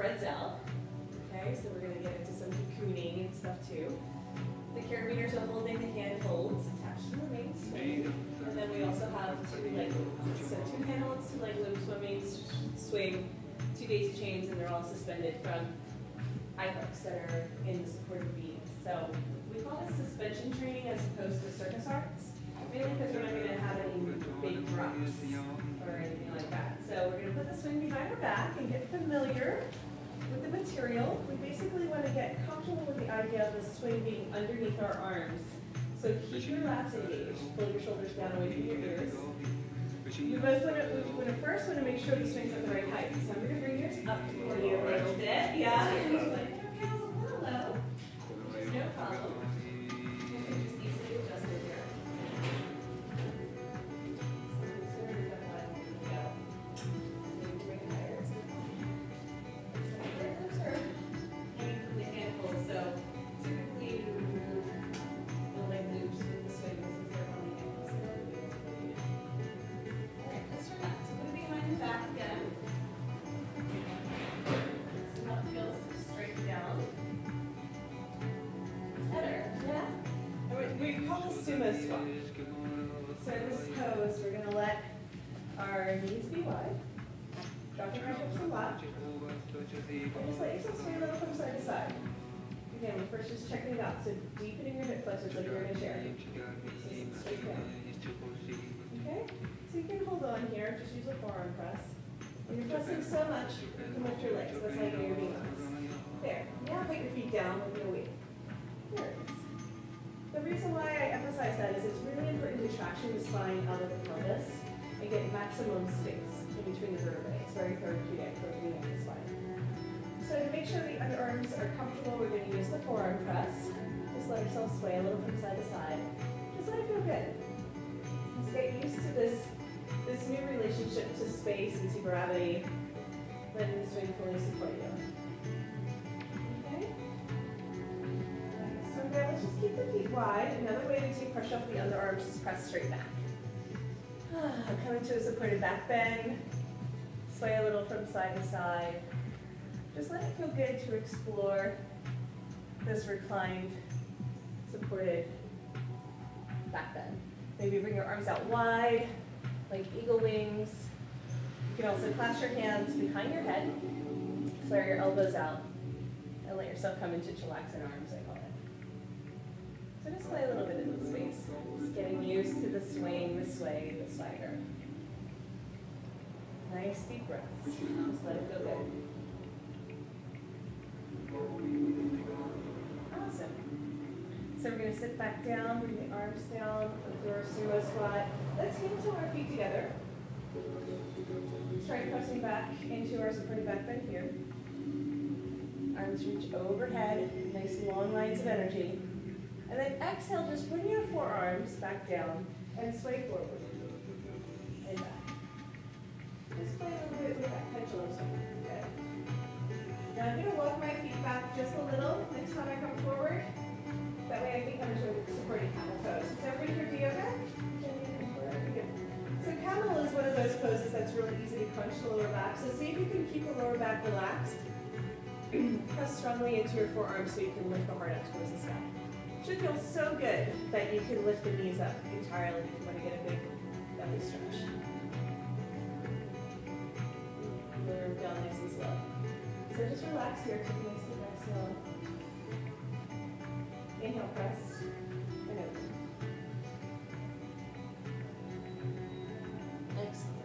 spreads out. Okay, so we're going to get into some cocooning and stuff too. The carabiners are holding the handholds attached to the main swing. And then we also have two leg loops. So two handholds, two leg loops, one main swing, two daisy chains, and they're all suspended from eye hooks that are in the supported beams. So we call this suspension training as opposed to circus arts, mainly because we're not going to have any big drops or anything like that. So we're going to put the swing behind our back and get familiar with the material. We basically want to get comfortable with the idea of the swing being underneath our arms. So keep your lats engaged. Pull your shoulders down away from your ears. You both first want to make sure the swing's at the right height. So I'm going to bring yours up for you a little bit. Yeah. Just like, okay, a little low. There's no problem. You can just easily adjust it here. Sumo squat. So in this pose, we're going to let our knees be wide, drop your hips a lot, and just let yourself sway a little from side to side. Again, we're first just checking it out, so deepening your hip flexors like you're in a chair. So straight down. Okay? So you can hold on here, just use a forearm press. When you're pressing so much, you can lift your legs. That's how you get your knees. There. Now put your feet down with no weight. There it is. The reason why I emphasize that is it's really important to traction the spine out of the pelvis and get maximum space in between the vertebrae. It's very therapeutic for the neck and spine. So to make sure the underarms are comfortable, we're going to use the forearm press. Just let yourself sway a little from side to side. Just let it feel good. Just get used to this new relationship to space and to gravity, letting the swing fully support you. Let's just keep the feet wide. Another way to take pressure off the underarms is press straight back. Come into a supported back bend. Sway a little from side to side. Just let it feel good to explore this reclined, supported back bend. Maybe bring your arms out wide, like eagle wings. You can also clasp your hands behind your head, flare your elbows out, and let yourself come into chillaxing arms, I call it. So just play a little bit in the space. Just getting used to the swing, the sway, the swagger. Nice deep breaths. Just let it feel good. Awesome. So we're going to sit back down, bring the arms down, do our sumo squat. Let's heel our feet together. Start pressing back into our supported back bend here. Arms reach overhead, nice long lines of energy. And then exhale, just bring your forearms back down and sway forward and back. Just play a little bit with that pendulum swing. Good. Now I'm going to walk my feet back just a little next time I come forward. That way I can come into a supporting camel pose. Is everybody here do yoga? So camel is one of those poses that's really easy to crunch the lower back. So see if you can keep the lower back relaxed. Press strongly into your forearms so you can lift the heart up towards the sky. Should feel so good that you can lift the knees up entirely if you want to get a big belly stretch. Lower them down nice and slow. So just relax here, take a nice deep exhale. Inhale, press, and open. Exhale.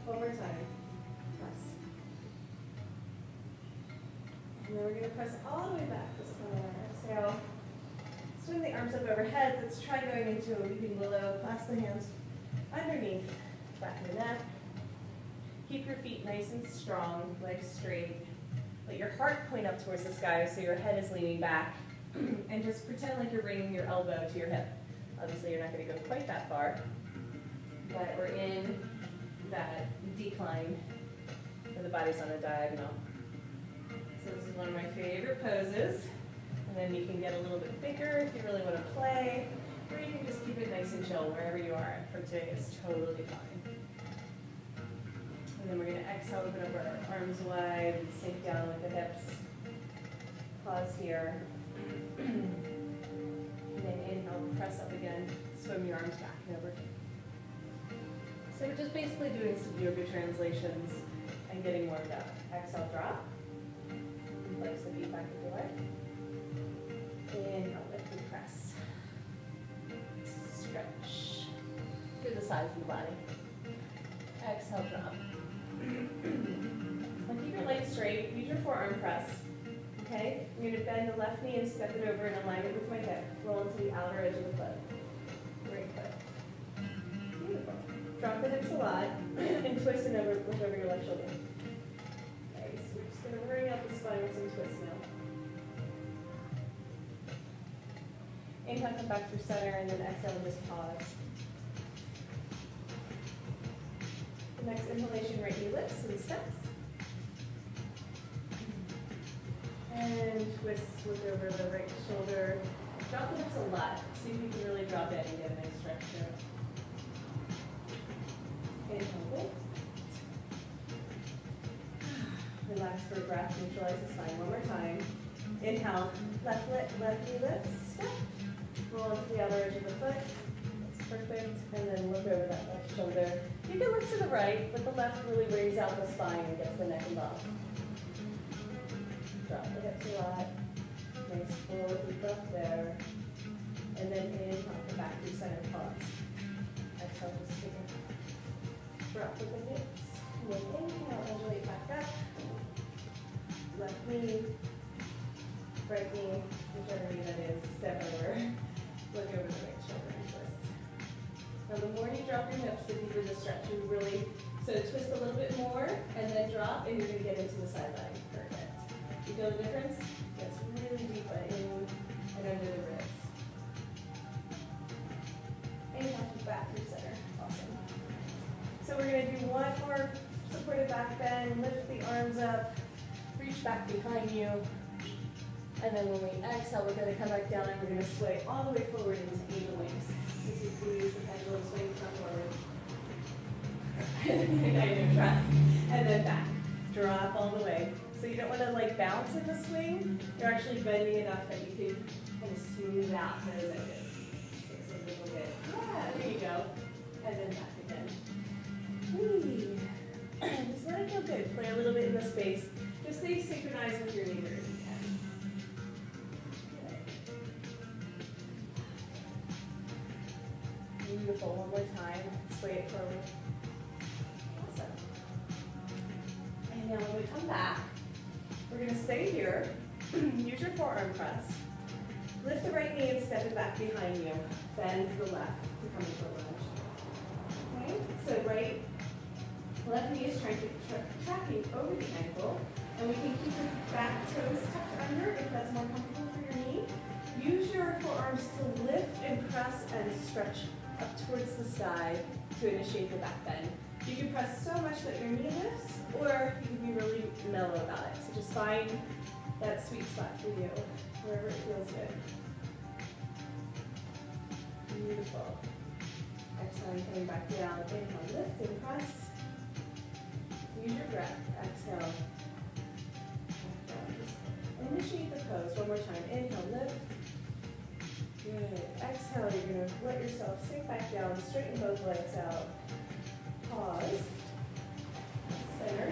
One more time. And then we're going to press all the way back this time. Exhale. Swing the arms up overhead. Let's try going into a weeping willow. Clasp the hands underneath, back of the neck. Keep your feet nice and strong, legs straight. Let your heart point up towards the sky so your head is leaning back. And just pretend like you're bringing your elbow to your hip. Obviously, you're not going to go quite that far. But we're in that decline where the body's on a diagonal. So this is one of my favorite poses. And then you can get a little bit bigger if you really want to play, or you can just keep it nice and chill wherever you are. For today is totally fine. exhale, open up our arms wide, sink down with the hips. Pause here. And then inhale, press up again, swim your arms back and over. So we're just basically doing some yoga translations and getting warmed up. Exhale, drop. Flex the feet back if you like. Inhale, lift and press. Stretch through the sides of the body. Exhale, drop. And keep your legs straight. Use your forearm press. Okay? I'm going to bend the left knee and step it over in alignment with my hip. Roll into the outer edge of the foot. Great foot. Beautiful. Drop the hips a lot and twist and look over your left shoulder. Okay, so we're just going to bring up the spine with some twists now. Inhale, come back through center, and then exhale, and just pause. The next inhalation, right knee lifts and steps. And twist, look over the right shoulder. Drop the hips a lot. See if you can really drop it and get a nice stretch there. Inhale, lift. Relax for a breath, neutralize the spine. One more time. Inhale, left knee lifts, step. Roll into the outer edge of the foot. That's perfect. And then look over that left shoulder. You can look to the right, but the left really brings out the spine and gets the neck involved. Drop the hips a lot. Nice full deep breath there. And then inhale, come back through center, pause. Exhale, just take it. Drop with the hips. And then inhale, undulate back up. Left knee, right knee, whichever knee that is, step over. Look over the right shoulder and twist. Now the more you drop your hips, the deeper the stretch. You really, so twist a little bit more, and then drop, and you're going to get into the side leg. Perfect. You feel the difference? Yes, really deep in and under the ribs. Inhale, back through center. Awesome. So we're going to do one more supported back bend. Lift the arms up. Reach back behind you. And then when we exhale, we're going to come back down and we're going to sway all the way forward into angel wings. So you can use the pendulum swing from forward. And press. And then back. Drop all the way. So you don't want to like bounce in the swing. You're actually bending enough that you can kind of smooth out those edges. Takes a little bit. Yeah, there you go. And then back again. Whee. Just let it feel good. Play a little bit in the space. Just stay synchronized with your neighbor if you can. Good. Beautiful. One more time. Sway it forward. Awesome. And now when we come back, we're going to stay here. Use your forearm press. Lift the right knee and step it back behind you. Bend to the left to come into a lunge. Okay? So left knee is tracking over the ankle. And we can keep your back toes tucked under if that's more comfortable for your knee. Use your forearms to lift and press and stretch up towards the sky to initiate the back bend. You can press so much that your knee lifts, or you can be really mellow about it. So just find that sweet spot for you, wherever it feels good. Beautiful. Exhale, coming back down. Inhale, lift and press. Use your breath. Exhale. Initiate the pose one more time. Inhale, lift. Good. Exhale, you're going to let yourself sink back down, straighten both legs out. Pause. Center.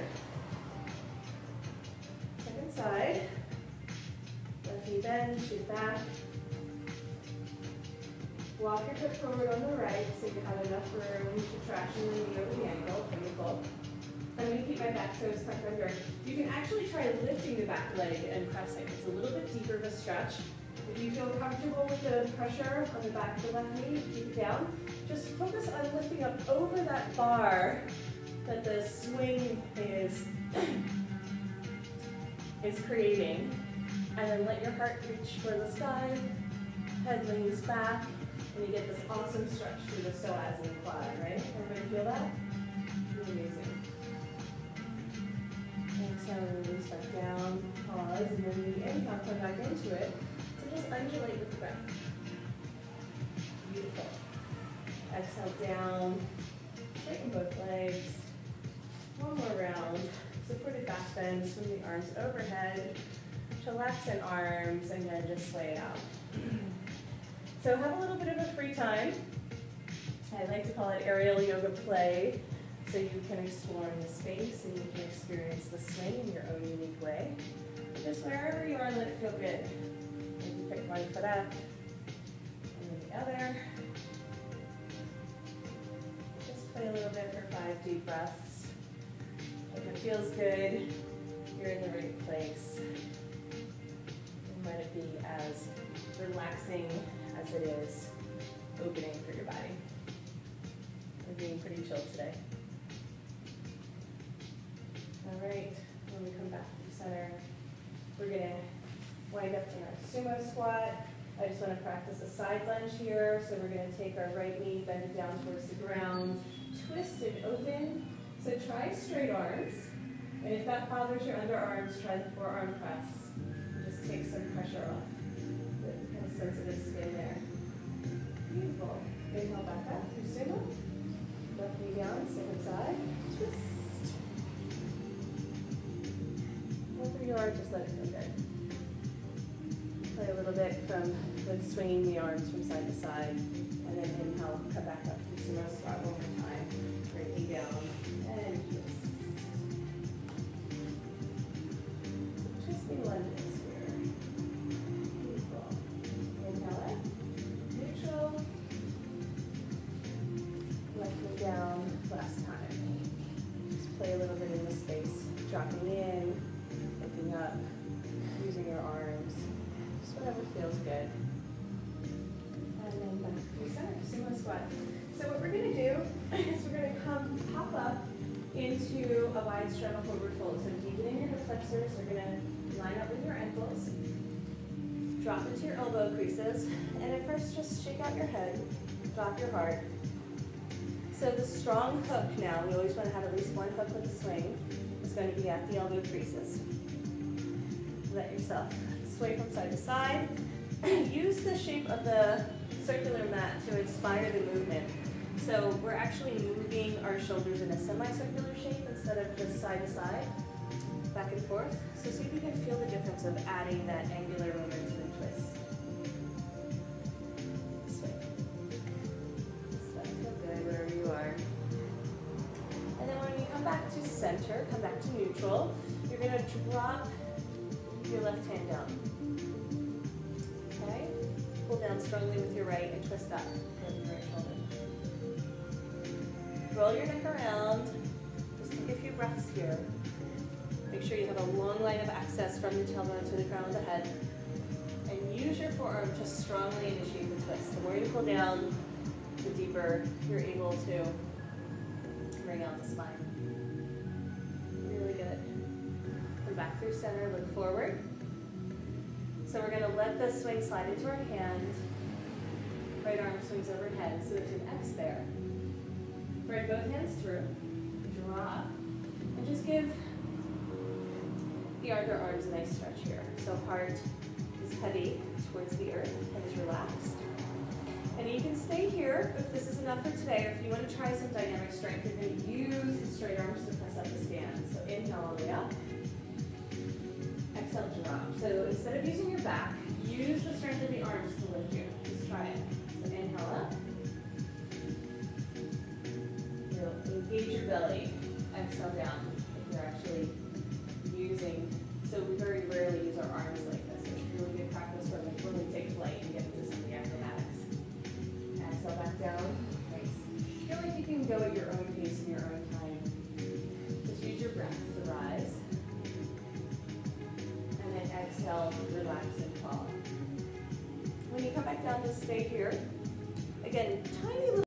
Second side. Left knee bend, shoot back. Walk your foot forward on the right so you have enough room to traction the knee over the ankle. Beautiful. I'm going to keep my back toes tucked under. You can actually try lifting the back leg and pressing. It's a little bit deeper of a stretch. If you feel comfortable with the pressure on the back of the left knee, keep it down. Just focus on lifting up over that bar that the swing is creating. And then let your heart reach for the sky. Head leans back. And you get this awesome stretch through the psoas and the quad, right? Everybody feel that? Amazing. Exhale, release back down, pause, and then the inhale, come back into it. So just undulate with the breath. Beautiful. Exhale down, straighten both legs. One more round. bend, swing the arms overhead, relax in arms, and then just sway it out. So have a little bit of a free time. I like to call it aerial yoga play, so you can explore in the space and you can experience the swing in your own unique way. Just wherever you are, let it feel good. Maybe pick one foot up, and then the other. Just play a little bit for 5 deep breaths. If it feels good, you're in the right place. And let it be as relaxing as it is opening for your body. We're being pretty chill today. All right, when we come back to the center, we're gonna wind up in our sumo squat. I just wanna practice a side lunge here. So we're gonna take our right knee, bend it down towards the ground, twist it open. So try straight arms. And if that bothers your underarms, try the forearm press. Just take some pressure off the kind of sensitive skin there. Beautiful. Inhale back up through sumo. Left knee down, second side. Twist. Wherever you are, just let it feel good. Play a little bit with swinging the arms from side to side. And then inhale, come back up to sumo squat one more time. Right knee down. And twist. Twisting lunges here. Beautiful. Inhale it. Neutral. Left knee down. Last time. Just play a little bit in the space. Dropping in, looking up, using your arms. Just whatever feels good. And then back to center, sumo squat. So what we're going to do is we're going to pop up into a wide straddle forward fold. So deepening your hip flexors. We're going to line up with your ankles. Drop into your elbow creases. And at first, just shake out your head. Drop your heart. So the strong hook now, we always want to have at least one hook with a swing. It's going to be at the elbow creases. Let yourself sway from side to side. Use the shape of the circular mat to inspire the movement. So we're actually moving our shoulders in a semicircular shape instead of just side to side, back and forth. So see if you can feel the difference of adding that angular movement to the twist. Swing. Just let it feel good wherever you are. And then when you come back to center, come back to neutral, you're going to drop your left hand down. Okay? Pull down strongly with your right and twist up with your right shoulder. Roll your neck around. Just take a few breaths here. Make sure you have a long line of access from the tailbone to the crown of the head. And use your forearm to strongly initiate the twist. The more you pull down, the deeper you're able to bring out the spine. Really good. Come back through center, look forward. So we're going to let the swing slide into our hand. Right arm swings overhead, so there's an X there. Spread both hands through, drop, and just give the underarms a nice stretch here. So heart is heavy towards the earth and is relaxed. And you can stay here if this is enough for today, or if you want to try some dynamic strength, you're going to use the straight arms to press up the stand. So inhale all the way up. Exhale, drop. So instead of using your back, use the strength of the arms to lift you. Just try it. So inhale up. You'll engage your belly. Exhale down. If you're actually using, so we very rarely use our arms like this. It's really good practice when we take flight and get into some of the acrobatics. Exhale back down. Nice. Feel like you can go at your own pace in your own time. Just use your breath to rise. And then exhale, relax and fall. When you come back down, just stay here. Again, tiny little